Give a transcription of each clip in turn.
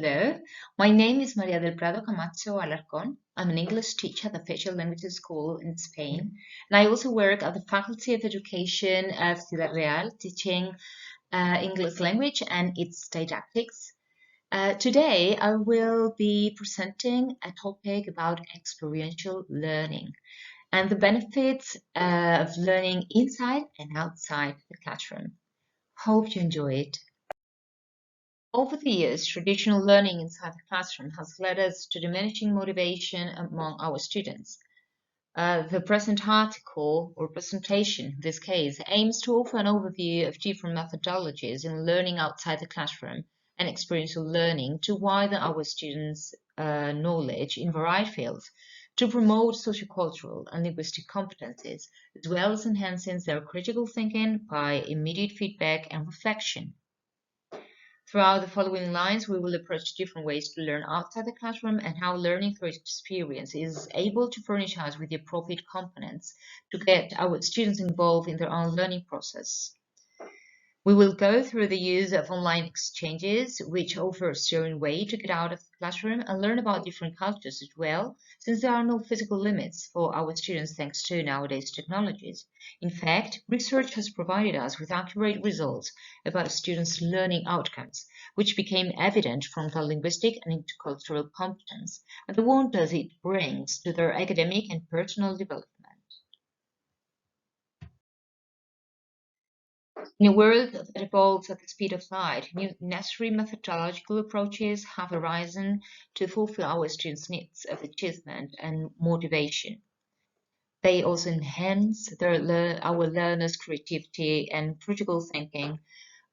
Hello, my name is Maria del Prado Camacho Alarcón. I'm an English teacher at the Official Languages School in Spain, and I also work at the Faculty of Education of Ciudad Real, teaching English language and its didactics. Today, I will be presenting a topic about experiential learning and the benefits of learning inside and outside the classroom. Hope you enjoy it. Over the years, traditional learning inside the classroom has led us to diminishing motivation among our students. The present article or presentation, in this case, aims to offer an overview of different methodologies in learning outside the classroom and experiential learning to widen our students' knowledge in varied fields, to promote sociocultural and linguistic competencies, as well as enhancing their critical thinking by immediate feedback and reflection. Throughout the following lines, we will approach different ways to learn outside the classroom and how learning through experience is able to furnish us with the appropriate components to get our students involved in their own learning process. We will go through the use of online exchanges, which offers their own way to get out of the classroom and learn about different cultures as well, since there are no physical limits for our students thanks to nowadays technologies. In fact, research has provided us with accurate results about students' learning outcomes, which became evident from the linguistic and intercultural competence and the wonders it brings to their academic and personal development. In a world that evolves at the speed of light, new necessary methodological approaches have arisen to fulfill our students' needs of achievement and motivation. They also enhance our learners' creativity and critical thinking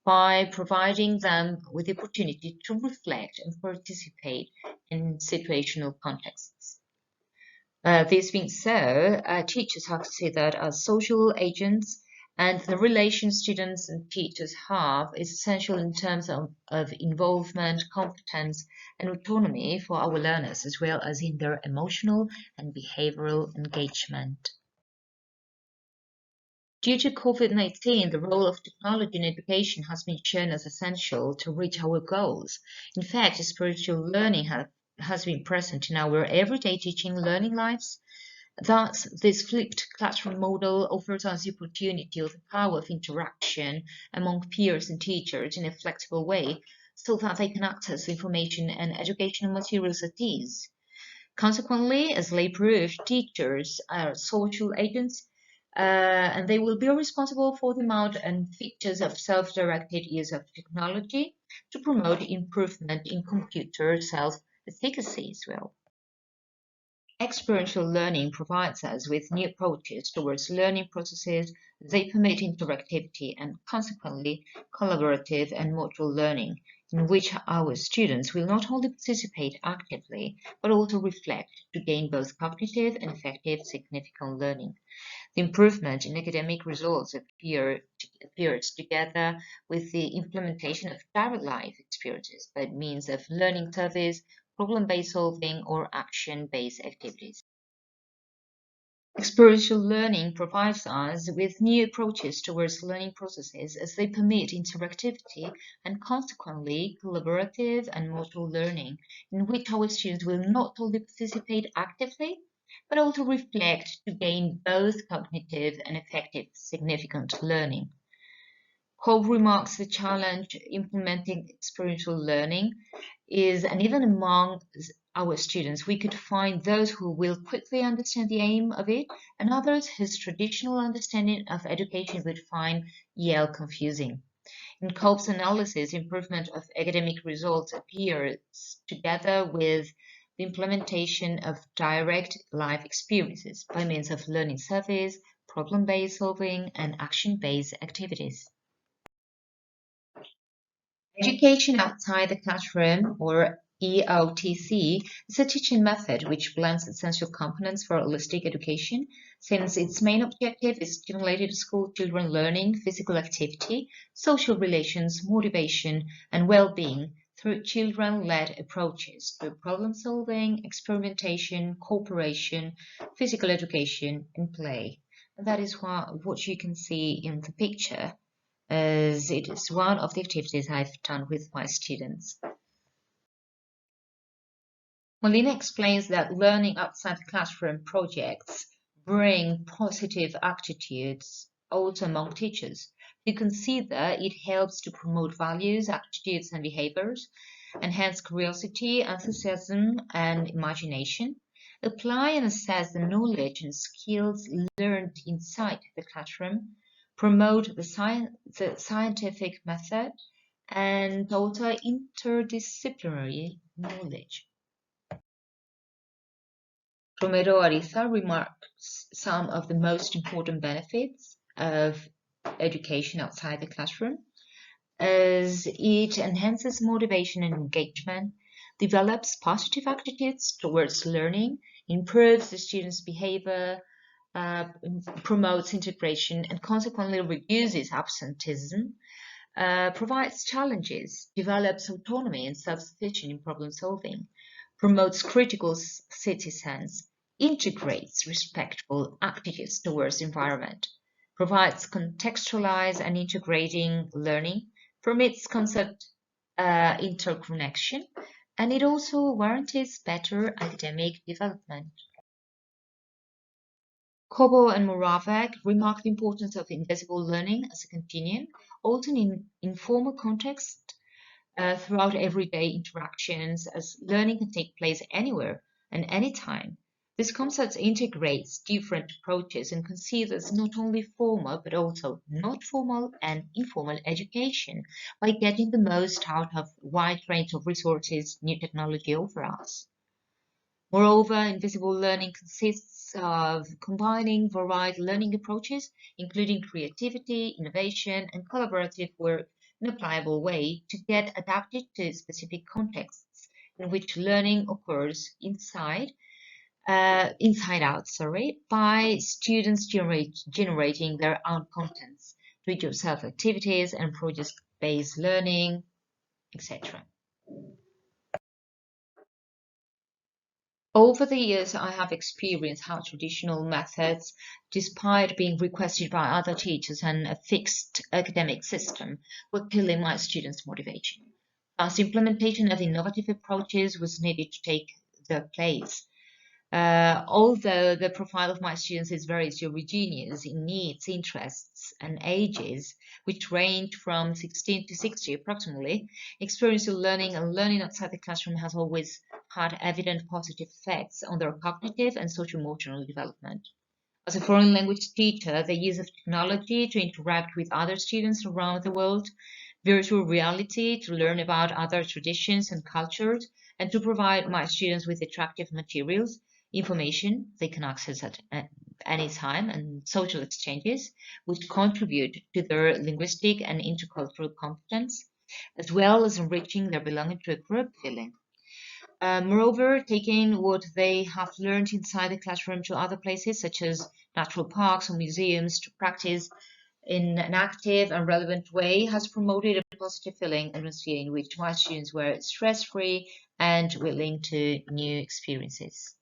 by providing them with the opportunity to reflect and participate in situational contexts. This being so, teachers are considered as social agents, and the relation students and teachers have is essential in terms of involvement, competence, and autonomy for our learners, as well as in their emotional and behavioral engagement. Due to COVID-19, the role of technology in education has been shown as essential to reach our goals. In fact, spiritual learning has been present in our everyday teaching learning lives. Thus, this flipped classroom model offers us the opportunity of the power of interaction among peers and teachers in a flexible way so that they can access information and educational materials at ease. Consequently, as lay-proof, teachers are social agents and they will be responsible for the amount and features of self-directed use of technology to promote improvement in computer self-efficacy as well. Experiential learning provides us with new approaches towards learning processes. They permit interactivity and consequently collaborative and mutual learning, in which our students will not only participate actively, but also reflect to gain both cognitive and effective significant learning. The improvement in academic results appears together with the implementation of direct life experiences by means of learning surveys, problem-based solving, or action-based activities. Experiential learning provides us with new approaches towards learning processes as they permit interactivity and consequently collaborative and mutual learning, in which our students will not only participate actively, but also reflect to gain both cognitive and effective significant learning. Hope remarks the challenge implementing experiential learning is, and even among our students, we could find those who will quickly understand the aim of it, and others whose traditional understanding of education would find Yale confusing. In Cope's analysis, improvement of academic results appears together with the implementation of direct life experiences by means of learning surveys, problem-based solving, and action-based activities. Education outside the classroom, or Eotc, is a teaching method which blends essential components for holistic education, since its main objective is stimulating school children learning, physical activity, social relations, motivation, and well-being through children-led approaches through problem-solving, experimentation, cooperation, physical education, and play. And that is what you can see in the picture, as it is one of the activities I've done with my students. Molina explains that learning outside the classroom projects bring positive attitudes also among teachers. You consider it helps to promote values, attitudes, and behaviors, enhance curiosity, enthusiasm, and imagination, apply and assess the knowledge and skills learned inside the classroom, promote the scientific method, and also interdisciplinary knowledge. Romero Ariza remarks some of the most important benefits of education outside the classroom, as it enhances motivation and engagement, develops positive attitudes towards learning, improves the student's behavior, promotes integration, and consequently reduces absenteeism, provides challenges, develops autonomy and self-sufficiency in problem solving, promotes critical citizens, integrates respectful attitudes towards the environment, provides contextualized and integrating learning, permits concept interconnection, and it also warrants better academic development. Kobo and Moravec remark the importance of invisible learning as a continuum, also in informal context throughout everyday interactions, as learning can take place anywhere and anytime. This concept integrates different approaches and considers not only formal but also not formal and informal education by getting the most out of a wide range of resources new technology offers us. Moreover, invisible learning consists of combining varied learning approaches, including creativity, innovation, and collaborative work in a pliable way to get adapted to specific contexts in which learning occurs inside out, by students generating their own contents, do-it-yourself activities and project-based learning, etc. Over the years, I have experienced how traditional methods, despite being requested by other teachers and a fixed academic system, were killing my students' motivation. Thus, implementation of innovative approaches was needed to take their place. Although the profile of my students is very heterogeneous in needs, interests, and ages, which range from 16 to 60 approximately, experiential learning and learning outside the classroom has always had evident positive effects on their cognitive and social-emotional development. As a foreign language teacher, the use of technology to interact with other students around the world, virtual reality to learn about other traditions and cultures, and to provide my students with attractive materials, information they can access at any time, and social exchanges, which contribute to their linguistic and intercultural competence, as well as enriching their belonging to a group feeling. Moreover, taking what they have learned inside the classroom to other places, such as natural parks or museums, to practice in an active and relevant way, has promoted a positive feeling atmosphere in which my students were stress-free and willing to new experiences.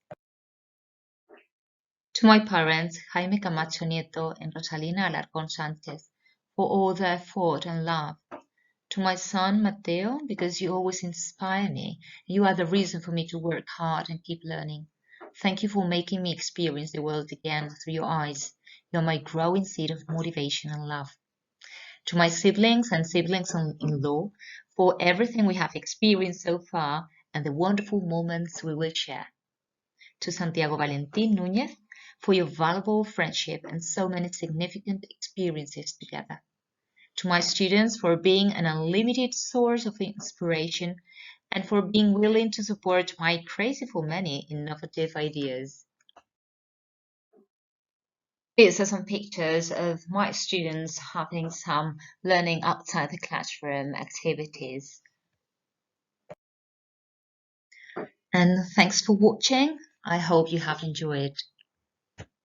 To my parents, Jaime Camacho Nieto and Rosalina Alarcón Sánchez, for all their effort and love. To my son, Mateo, because you always inspire me. You are the reason for me to work hard and keep learning. Thank you for making me experience the world again through your eyes. You are my growing seed of motivation and love. To my siblings and siblings-in-law, for everything we have experienced so far and the wonderful moments we will share. To Santiago Valentín Núñez, for your valuable friendship and so many significant experiences together. To my students, for being an unlimited source of inspiration and for being willing to support my crazy for many innovative ideas. These are some pictures of my students having some learning outside the classroom activities. And thanks for watching. I hope you have enjoyed.